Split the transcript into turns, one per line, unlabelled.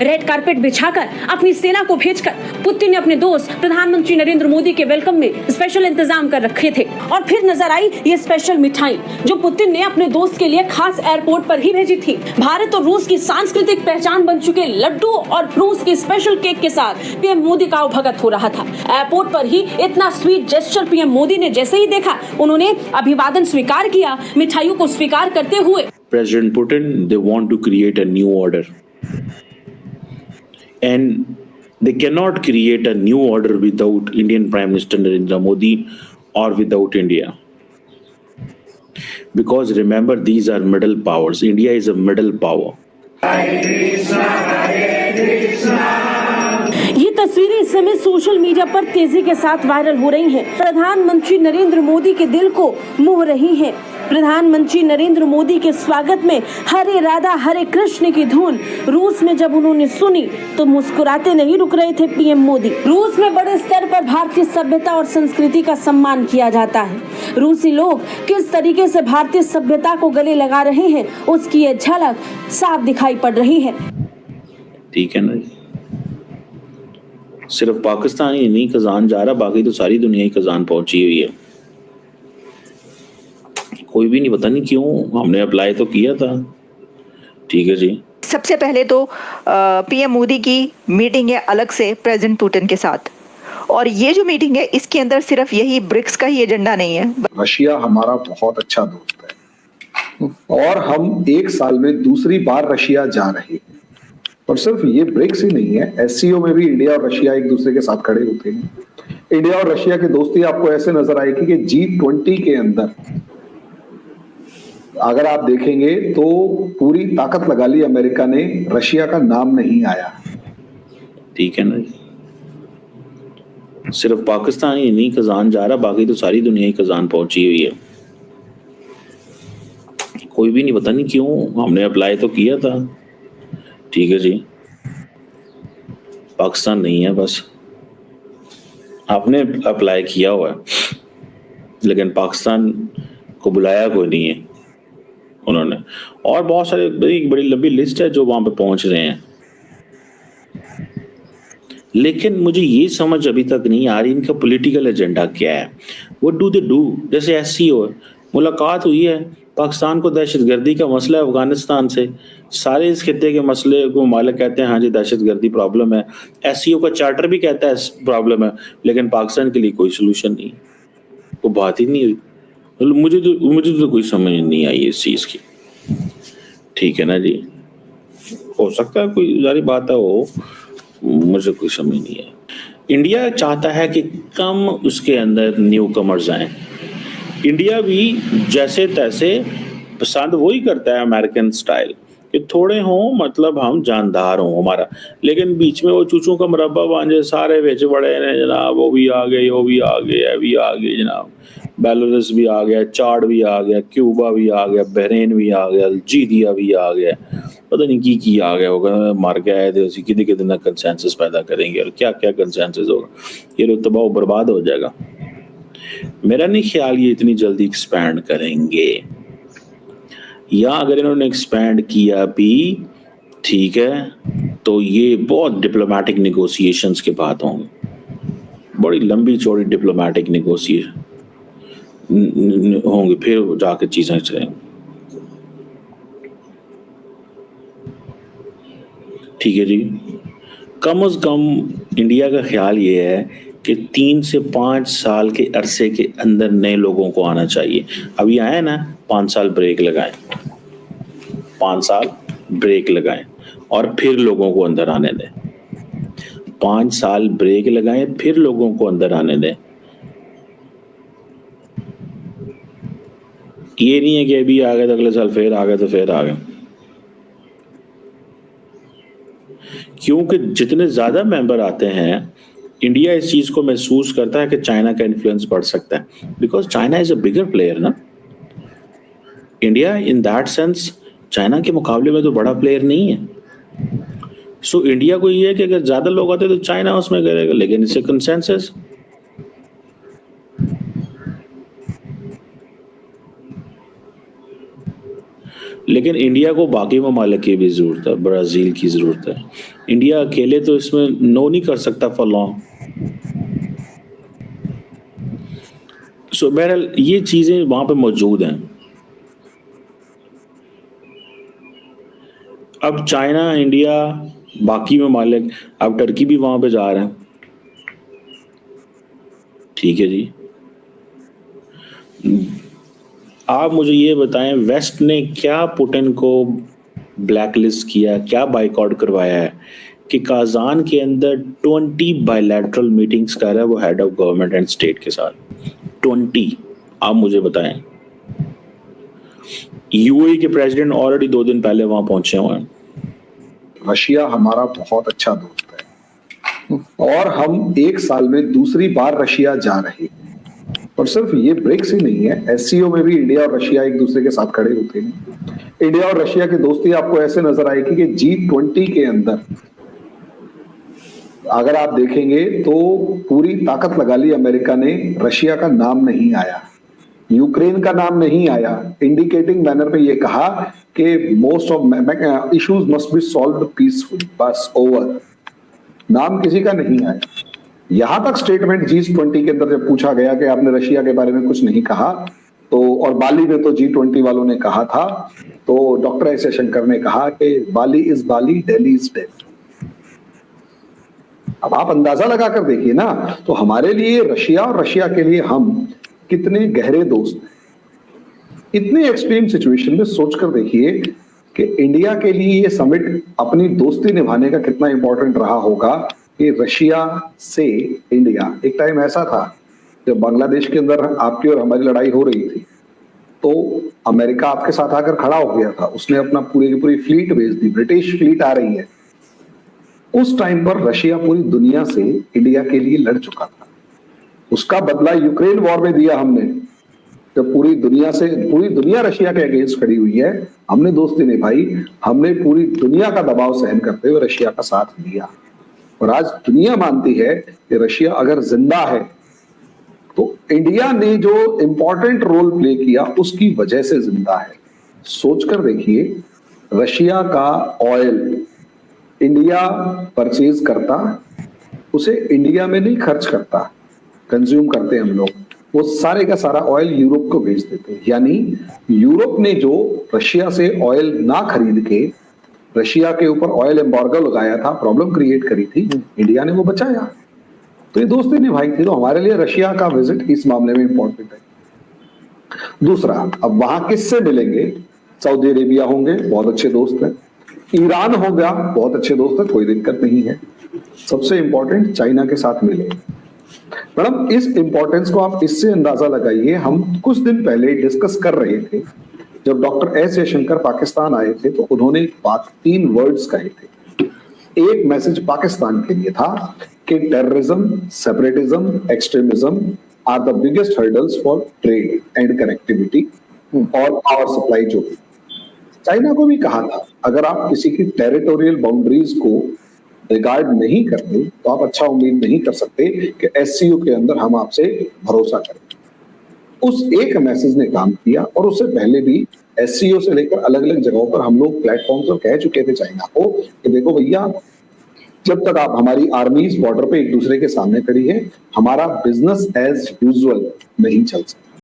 Red carpet बिछाकर अपनी सेना को भेजकर पुतिन ने अपने दोस्त प्रधानमंत्री नरेंद्र मोदी के वेलकम में स्पेशल इंतजाम कर रखे थे। और फिर नजर आई ये स्पेशल मिठाई जो पुतिन ने अपने दोस्त के लिए खास एयरपोर्ट पर ही भेजी थी। भारत और रूस की सांस्कृतिक पहचान बन चुके लड्डू और रूस के स्पेशल केक के साथ पीएम मोदी का भगत हो रहा था। एयरपोर्ट पर ही इतना स्वीट जेस्चर पीएम मोदी ने जैसे ही देखा, उन्होंने अभिवादन स्वीकार किया। मिठाइयों को स्वीकार करते हुए
President Putin, they want to create a new order, and they cannot create a new order without Indian Prime Minister Narendra Modi or without India. Because remember, these are middle powers. India is a middle power.
ये तस्वीरें इस समय social media पर तेजी के साथ viral हो रही हैं। प्रधानमंत्री नरेंद्र मोदी के दिल को मोह रही हैं। प्रधानमंत्री नरेंद्र मोदी के स्वागत में हरे राधा हरे कृष्ण की धुन रूस में जब उन्होंने सुनी तो मुस्कुराते नहीं रुक रहे थे पीएम मोदी। रूस में बड़े स्तर पर भारतीय सभ्यता और संस्कृति का सम्मान किया जाता है। रूसी लोग किस तरीके से भारतीय सभ्यता को गले लगा रहे हैं, उसकी ये झलक साफ दिखाई पड़ रही है।
ठीक है ना, सिर्फ पाकिस्तान ही नहीं खजान जा रहा, बाकी तो सारी दुनिया ही खजान पहुंची हुई है। कोई भी नहीं, पता नहीं क्यों, हमने अप्लाई तो किया था। ठीक है जी।
सबसे पहले तो पीएम मोदी की मीटिंग है अलग से प्रेसिडेंट पुतिन के साथ, और ये जो मीटिंग है इसके अंदर सिर्फ यही ब्रिक्स का ही एजेंडा नहीं है।
रशिया हमारा बहुत अच्छा दोस्त है और हम एक साल में दूसरी बार रशिया जा रहे हैं। और सिर्फ ये ब्रिक्स ही नहीं है, एससीओ में भी इंडिया और रशिया एक दूसरे के साथ खड़े होते हैं। इंडिया और रशिया की दोस्ती आपको ऐसे नजर आएगी कि G20 के अंदर अगर आप देखेंगे तो पूरी ताकत लगा ली अमेरिका ने, रशिया का नाम नहीं आया।
ठीक है ना, सिर्फ पाकिस्तान ही नहीं खजान जा रहा, बाकी तो सारी दुनिया ही खजान पहुंची हुई है। कोई भी नहीं, पता नहीं क्यों, हमने अप्लाई तो किया था। ठीक है जी। पाकिस्तान नहीं है, बस आपने अप्लाई किया हुआ है, लेकिन पाकिस्तान को बुलाया कोई नहीं है उन्होंने। और बहुत सारे बड़ी लंबी लिस्ट है जो वहां पे पहुंच रहे हैं, लेकिन मुझे ये समझ अभी तक नहीं आ रही इनका पॉलिटिकल एजेंडा क्या है। What do they do? जैसे एससीओ मुलाकात हुई है, पाकिस्तान को दहशतगर्दी का मसला है अफगानिस्तान से, सारे इस खित्ते के मसले को मालिक कहते हैं हाँ जी दहशतगर्दी प्रॉब्लम है, एससीओ का चार्टर भी कहता है प्रॉब्लम है, लेकिन पाकिस्तान के लिए कोई सोल्यूशन नहीं, वो बात ही नहीं हुई। मुझे तो कोई समझ नहीं आई इस चीज़ की। ठीक है ना जी, हो सकता है कोई जारी बात है, वो मुझे कोई समझ नहीं है। इंडिया चाहता है कि कम उसके अंदर न्यू कमर्स आए। इंडिया भी जैसे तैसे पसंद वही करता है अमेरिकन स्टाइल कि थोड़े हों, मतलब हम जानदार हों हमारा, लेकिन बीच में वो चूचों का मुरब्बा बांझे सारे बेच बड़े ने जनाब, वो भी आ गए, वो भी आ गए, ये भी आ गए जनाब, बेलारूस भी आ गया, चाड भी आ गया, क्यूबा भी आ गया, बहरीन भी आ गया, अल्जीरिया भी आ गया, पता नहीं की आ गया होगा, मार के आए थे, कितने कितने कंसेंसस पैदा करेंगे और क्या क्या कंसेंसस होगा, ये लोग तबाह बर्बाद हो जाएगा। मेरा नहीं ख्याल ये इतनी जल्दी एक्सपैंड करेंगे, या अगर इन्होंने एक्सपैंड किया भी ठीक है तो ये बहुत डिप्लोमेटिक नेगोशिएशंस के बाद होंगे, बड़ी लंबी चौड़ी डिप्लोमेटिक नेगोशिएशन होंगे, फिर जाके चीजें चलेंगी। ठीक है जी। कम से कम इंडिया का ख्याल ये है कि 3 से 5 साल के अरसे के अंदर नए लोगों को आना चाहिए। अभी आए ना, 5 साल ब्रेक लगाएं, 5 साल ब्रेक लगाएं और फिर लोगों को अंदर आने दें। 5 साल ब्रेक लगाएं, फिर लोगों को अंदर आने दें। ये नहीं है कि अभी आ गए तो अगले साल फिर आ गए तो फिर आ गए, क्योंकि जितने ज्यादा मेंबर आते हैं इंडिया इस चीज को महसूस करता है कि चाइना का इन्फ्लुएंस बढ़ सकता है, because China is a bigger player ना। India in that sense China के मुकाबले में तो बड़ा प्लेयर नहीं है। सो इंडिया को ये है कि अगर ज्यादा लोग आते तो चाइना उसमें करेगा, लेकिन इससे कंसेंसस लेकिन इंडिया को बाकी ममालिक की भी जरूरत है, ब्राजील की जरूरत है। इंडिया अकेले तो इसमें नो नहीं कर सकता फॉर लॉन्ग। सो बहरहाल ये चीजें वहां पे मौजूद हैं। अब चाइना, इंडिया, बाकी ममालिक, अब टर्की भी वहां पे जा रहे हैं। ठीक है जी, आप मुझे ये बताएं, वेस्ट ने क्या पुतिन को ब्लैकलिस्ट किया, क्या बाइकआउट करवाया है कि काजान के अंदर 20 बायलैटरल मीटिंग्स कर रहा है वो head of government and state के साथ। 20, आप मुझे बताएं। यूएई के प्रेसिडेंट ऑलरेडी 2 दिन पहले वहां पहुंचे हुए हैं।
रशिया हमारा बहुत अच्छा दोस्त है और हम एक साल में दूसरी बार रशिया जा रहे हैं। और सिर्फ ये ब्रिक्स ही नहीं है, एससीओ में भी इंडिया और रशिया एक दूसरे के साथ खड़े होते हैं। इंडिया और रशिया की दोस्ती आपको ऐसे नजर आएगी कि G20 के अंदर अगर आप देखेंगे तो पूरी ताकत लगा ली अमेरिका ने, रशिया का नाम नहीं आया, यूक्रेन का नाम नहीं आया, इंडिकेटिंग मैनर पे ये कहा कि most of issues must be solved peacefully, बस ओवर। नाम किसी का नहीं आया। यहां तक स्टेटमेंट G20 के अंदर जब पूछा गया कि आपने रशिया के बारे में कुछ नहीं कहा, तो और बाली में तो G20 वालों ने कहा था, तो डॉक्टर एस जयशंकर ने कहा कि Bali is Bali, Delhi is Delhi. अब आप अंदाजा लगा कर देखिए ना, तो हमारे लिए रशिया और रशिया के लिए हम कितने गहरे दोस्त हैं। इतने एक्सट्रीम सिचुएशन में सोचकर देखिए कि इंडिया के लिए ये समिट अपनी दोस्ती निभाने का कितना इंपॉर्टेंट रहा होगा कि रशिया से इंडिया। एक टाइम ऐसा था जब बांग्लादेश के अंदर आपकी और हमारी लड़ाई हो रही थी, तो अमेरिका आपके साथ आकर खड़ा हो गया था, उसने अपना पूरी की पूरी फ्लीट भेज दी, ब्रिटिश फ्लीट आ रही है। उस टाइम पर रशिया पूरी दुनिया से इंडिया के लिए लड़ चुका था। उसका बदला यूक्रेन वॉर में दिया हमने, जब पूरी दुनिया रशिया के अगेंस्ट खड़ी हुई है, हमने दोस्ती निभाई, हमने पूरी दुनिया का दबाव सहन करते हुए रशिया का साथ दिया। और आज दुनिया मानती है कि रशिया अगर जिंदा है तो इंडिया ने जो इंपॉर्टेंट रोल प्ले किया उसकी वजह से जिंदा है। सोचकर देखिए, रशिया का ऑयल इंडिया परचेज करता, उसे इंडिया में नहीं खर्च करता, कंज्यूम करते हैं हम लोग, वो सारे का सारा ऑयल यूरोप को भेज देते हैं। यानी यूरोप ने जो रशिया से ऑयल ना खरीद के रशिया के ऊपर ऑयल एम्बार्गो लगाया था, प्रॉब्लम क्रिएट करी थी, इंडिया ने वो बचाया। तो ये दोस्ती निभाई थी। तो हमारे लिए रशिया का विजिट इस मामले में इंपॉर्टेंट है। दूसरा, अब वहां किससे मिलेंगे? सऊदी अरेबिया होंगे, बहुत अच्छे दोस्त हैं। ईरान हो गया, बहुत अच्छे दोस्त है, कोई दिक्कत नहीं है। सबसे इंपॉर्टेंट, चाइना के साथ मिले। मैडम, इस इंपॉर्टेंस को आप इससे अंदाजा लगाइए, हम कुछ दिन पहले डिस्कस कर रहे थे, जब डॉक्टर एस जयशंकर पाकिस्तान आए थे तो उन्होंने बात 3 वर्ड्स कहे थे। एक मैसेज पाकिस्तान के लिए था कि terrorism, separatism, extremism are the biggest hurdles for trade and connectivity और पावर सप्लाई। जो चाइना को भी कहा था, अगर आप किसी की टेरिटोरियल बाउंड्रीज को रिगार्ड नहीं करते तो आप अच्छा उम्मीद नहीं कर सकते कि एससीओ के अंदर हम आपसे भरोसा करें। उस एक मैसेज ने काम किया। और उससे पहले भी एससीओ से लेकर अलग अलग जगहों पर हम लोग प्लेटफॉर्म पर कह चुके थे चाइना को कि देखो भैया, जब तक आप हमारी आर्मीज बॉर्डर पे एक दूसरे के सामने खड़ी है, हमारा बिजनेस एज यूजुअल नहीं चल सकता।